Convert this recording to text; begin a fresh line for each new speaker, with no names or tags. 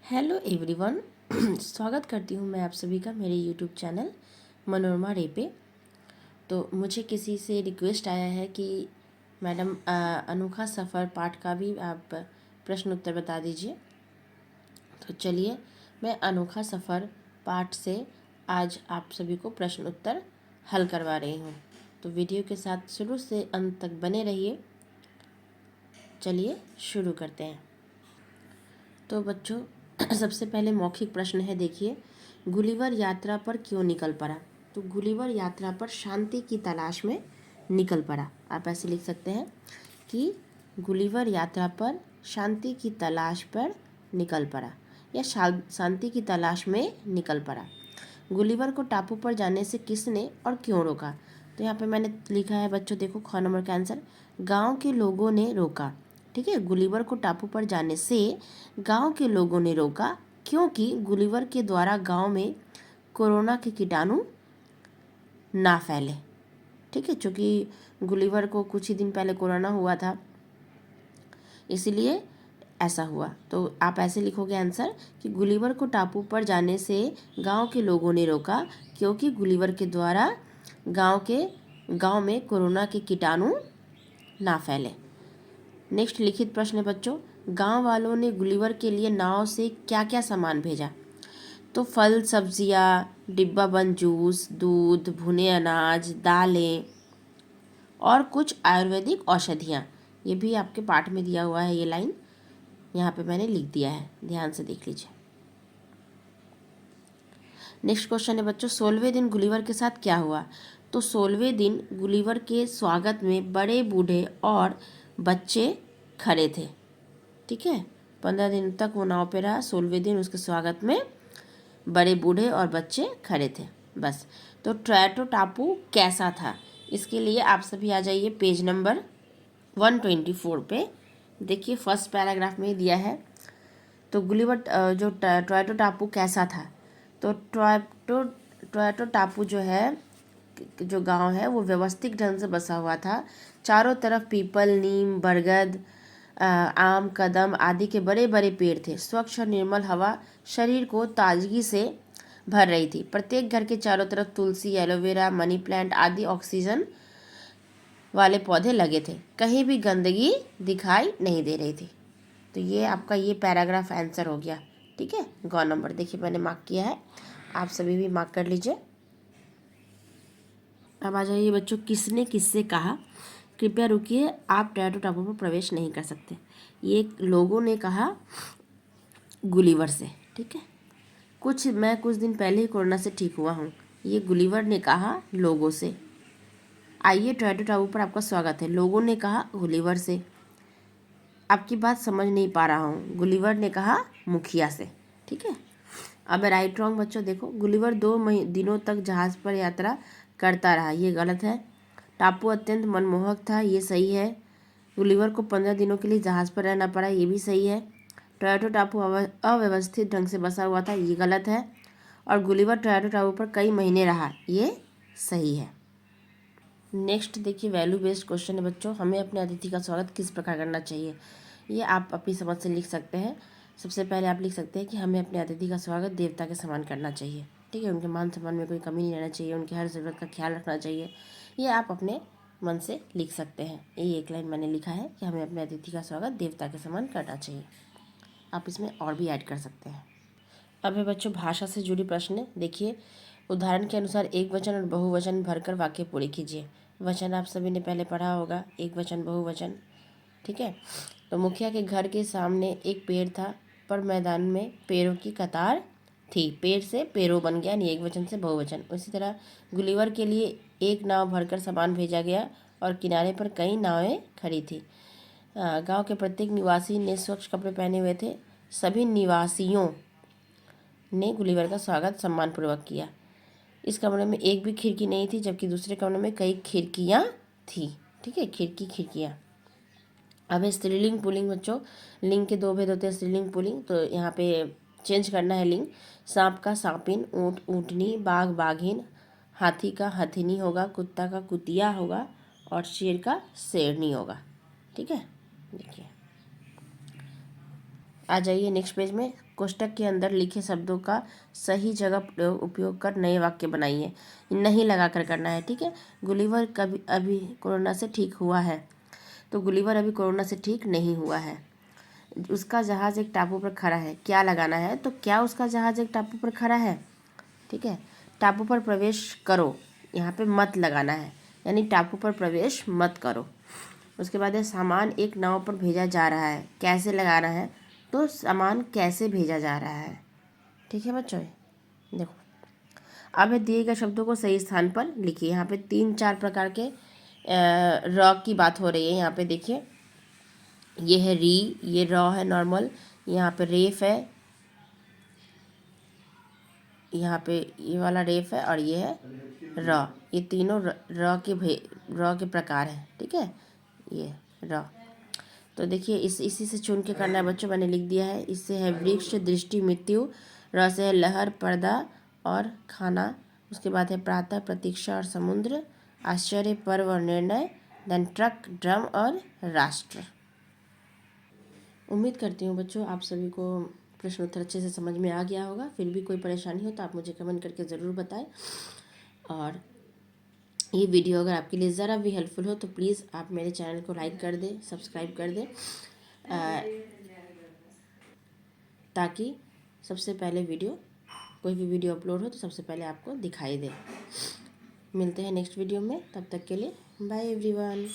Hello everyone. स्वागत करती हूँ मैं आप सभी का मेरे यूट्यूब चैनल मनोरमा रे पे। तो मुझे किसी से रिक्वेस्ट आया है कि मैडम अनोखा सफ़र पाठ का भी आप प्रश्न उत्तर बता दीजिए। तो चलिए मैं अनोखा सफ़र पाठ से आज आप सभी को प्रश्न उत्तर हल करवा रही हूँ। तो वीडियो के साथ शुरू से अंत तक बने रहिए। चलिए शुरू करते हैं। तो बच्चों सबसे पहले मौखिक प्रश्न है, देखिए, गुलिवर यात्रा पर क्यों निकल पड़ा। तो गुलिवर यात्रा पर शांति की तलाश में निकल पड़ा। आप ऐसे लिख सकते हैं कि गुलिवर यात्रा पर शांति की तलाश पर निकल पड़ा या शांति की तलाश में निकल पड़ा। गुलिवर को टापू पर जाने से किसने और क्यों रोका। तो यहाँ पे मैंने लिखा है बच्चों, देखो ख नंबर का आंसर, गांव के लोगों ने रोका। ठीक है, गुलिवर को टापू पर जाने से गांव के लोगों ने रोका क्योंकि गुलिवर के द्वारा गांव में कोरोना के कीटाणु ना फैले। ठीक है, चूँकि गुलिवर को कुछ ही दिन पहले कोरोना हुआ था, इसलिए ऐसा हुआ। तो आप ऐसे लिखोगे आंसर कि गुलिवर को टापू पर जाने से गांव के लोगों ने रोका क्योंकि गुलिवर के द्वारा गांव में कोरोना के कीटाणु ना फैले। नेक्स्ट लिखित प्रश्न है बच्चों, गांव वालों ने गुलिवर के लिए नाव से क्या क्या सामान भेजा। तो फल सब्जियां, डिब्बा बंद जूस, दूध, भुने अनाज, दालें और कुछ आयुर्वेदिक औषधियाँ। ये भी आपके पाठ में दिया हुआ है, ये लाइन यहाँ पे मैंने लिख दिया है, ध्यान से देख लीजिए। नेक्स्ट क्वेश्चन है बच्चों, 16वें दिन गुलिवर के साथ क्या हुआ। तो 16वें दिन गुलिवर के स्वागत में बड़े बूढ़े और बच्चे खड़े थे। ठीक है, 15 दिन तक वो नाव पे रहा। 16वें दिन उसके स्वागत में बड़े बूढ़े और बच्चे खड़े थे, बस। तो ट्रैटो टापू कैसा था, इसके लिए आप सभी आ जाइए पेज नंबर 124 पे। देखिए फर्स्ट पैराग्राफ में दिया है। तो गुलिवर जो ट्रैटो टापू कैसा था। तो ट्रैटो टापू जो है, जो गांव है, वो व्यवस्थित ढंग से बसा हुआ था। चारों तरफ पीपल, नीम, बरगद, आम, कदम आदि के बड़े बड़े पेड़ थे। स्वच्छ और निर्मल हवा शरीर को ताजगी से भर रही थी। प्रत्येक घर के चारों तरफ तुलसी, एलोवेरा, मनी प्लांट आदि ऑक्सीजन वाले पौधे लगे थे। कहीं भी गंदगी दिखाई नहीं दे रही थी। तो ये आपका ये पैराग्राफ आंसर हो गया। ठीक है, गौ नंबर देखिए मैंने मार्क किया है, आप सभी भी मार्क कर लीजिए। अब आ जाइए बच्चों, किसने किससे कहा। कृपया रुकिए, आप ट्रैटो टापू पर प्रवेश नहीं कर सकते। ये लोगों ने कहा गुलिवर से। ठीक है, मैं कुछ दिन पहले ही कोरोना से ठीक हुआ हूँ, ये गुलिवर ने कहा लोगों से। आइए ट्रैटो टापू पर आपका स्वागत है, लोगों ने कहा गुलिवर से। आपकी बात समझ नहीं पा रहा हूँ, गुलिवर ने कहा मुखिया से। ठीक है, अब राइट रॉन्ग बच्चों देखो, गुलिवर 2 दिनों तक जहाज़ पर यात्रा करता रहा, ये गलत है। टापू अत्यंत मनमोहक था, ये सही है। गुलिवर को 15 दिनों के लिए जहाज़ पर रहना पड़ा, ये भी सही है। ट्रैटो टापू अव्यवस्थित ढंग से बसा हुआ था, ये गलत है। और गुलिवर ट्रैटो टापू पर कई महीने रहा, ये सही है। नेक्स्ट देखिए, वैल्यू बेस्ड क्वेश्चन है बच्चों, हमें अपने अतिथि का स्वागत किस प्रकार करना चाहिए। ये आप अपनी समझ से लिख सकते हैं। सबसे पहले आप लिख सकते हैं कि हमें अपने अतिथि का स्वागत देवता के समान करना चाहिए। ठीक है, उनके मान सम्मान में कोई कमी नहीं रहना चाहिए, उनकी हर ज़रूरत का ख्याल रखना चाहिए। ये आप अपने मन से लिख सकते हैं। ये एक लाइन मैंने लिखा है कि हमें अपने अतिथि का स्वागत देवता के समान करना चाहिए। आप इसमें और भी ऐड कर सकते हैं। अब है बच्चों भाषा से जुड़ी प्रश्न। देखिए, उदाहरण के अनुसार एक वचन और बहुवचन भरकर वाक्य पूरे कीजिए। वचन आप सभी ने पहले पढ़ा होगा, एक वचन बहुवचन। ठीक है, तो मुखिया के घर के सामने एक पेड़ था, पर मैदान में पेड़ों की कतार थी। पेड़ से पेड़ों बन गया, यानी एक वचन से बहुवचन। उसी तरह गुलिवर के लिए एक नाव भरकर सामान भेजा गया और किनारे पर कई नावें खड़ी थी। गांव के प्रत्येक निवासी ने स्वच्छ कपड़े पहने हुए थे। सभी निवासियों ने गुलिवर का स्वागत सम्मानपूर्वक किया। इस कमरे में एक भी खिड़की नहीं थी, जबकि दूसरे कमरे में कई खिड़कियाँ थी। ठीक है, खिड़कियाँ। अब है स्त्रीलिंग पुल्लिंग बच्चों। लिंग के 2 भेद होते हैं, स्त्रीलिंग पुल्लिंग। तो यहाँ पे चेंज करना है लिंग। सांप का सांपिन, ऊँट ऊँटनी, बाघ बाघिन, हाथी का हथिनी होगा, कुत्ता का कुतिया होगा और शेर का शेरनी होगा। ठीक है, देखिए आ जाइए नेक्स्ट पेज में। कोष्टक के अंदर लिखे शब्दों का सही जगह उपयोग कर नए वाक्य बनाइए। नहीं लगा कर करना है, ठीक है। गुलिवर कभी अभी कोरोना से ठीक हुआ है, तो गुलिवर अभी कोरोना से ठीक नहीं हुआ है। उसका जहाज़ एक टापू पर खड़ा है, क्या लगाना है, तो क्या उसका जहाज़ एक टापू पर खड़ा है, ठीक है। टापू पर प्रवेश करो, यहाँ पे मत लगाना है, यानी टापू पर प्रवेश मत करो। उसके बाद है सामान एक नाव पर भेजा जा रहा है, कैसे लगाना है, तो सामान कैसे भेजा जा रहा है, ठीक है बच्चों। देखो अब है दिए गए शब्दों को सही स्थान पर लिखिए। यहाँ पे 3-4 प्रकार के र की बात हो रही है। यहाँ पे देखिए, ये है री, ये रॉ है नॉर्मल, यहाँ पे रेफ है, यहाँ पे ये वाला रेफ है, और ये है र। ये तीनों र के प्रकार हैं, ठीक है। ये र, तो देखिए इसी से चुन के करना है बच्चों, मैंने लिख दिया है। इससे है वृक्ष, दृष्टि, मृत्यु। र से है लहर, पर्दा और खाना। उसके बाद है प्रातः, प्रतीक्षा और समुद्र। आश्चर्य, पर्व और निर्णय। देन ट्रक, ड्रम और राष्ट्र। उम्मीद करती हूँ बच्चों आप सभी को प्रश्न उत्तर अच्छे से समझ में आ गया होगा। फिर भी कोई परेशानी हो तो आप मुझे कमेंट करके ज़रूर बताएं। और ये वीडियो अगर आपके लिए ज़रा भी हेल्पफुल हो तो प्लीज़ आप मेरे चैनल को लाइक कर दें, सब्सक्राइब कर दें, ताकि सबसे पहले कोई भी वीडियो अपलोड हो तो सबसे पहले आपको दिखाई दे। मिलते हैं नेक्स्ट वीडियो में, तब तक के लिए बाय एवरीवन।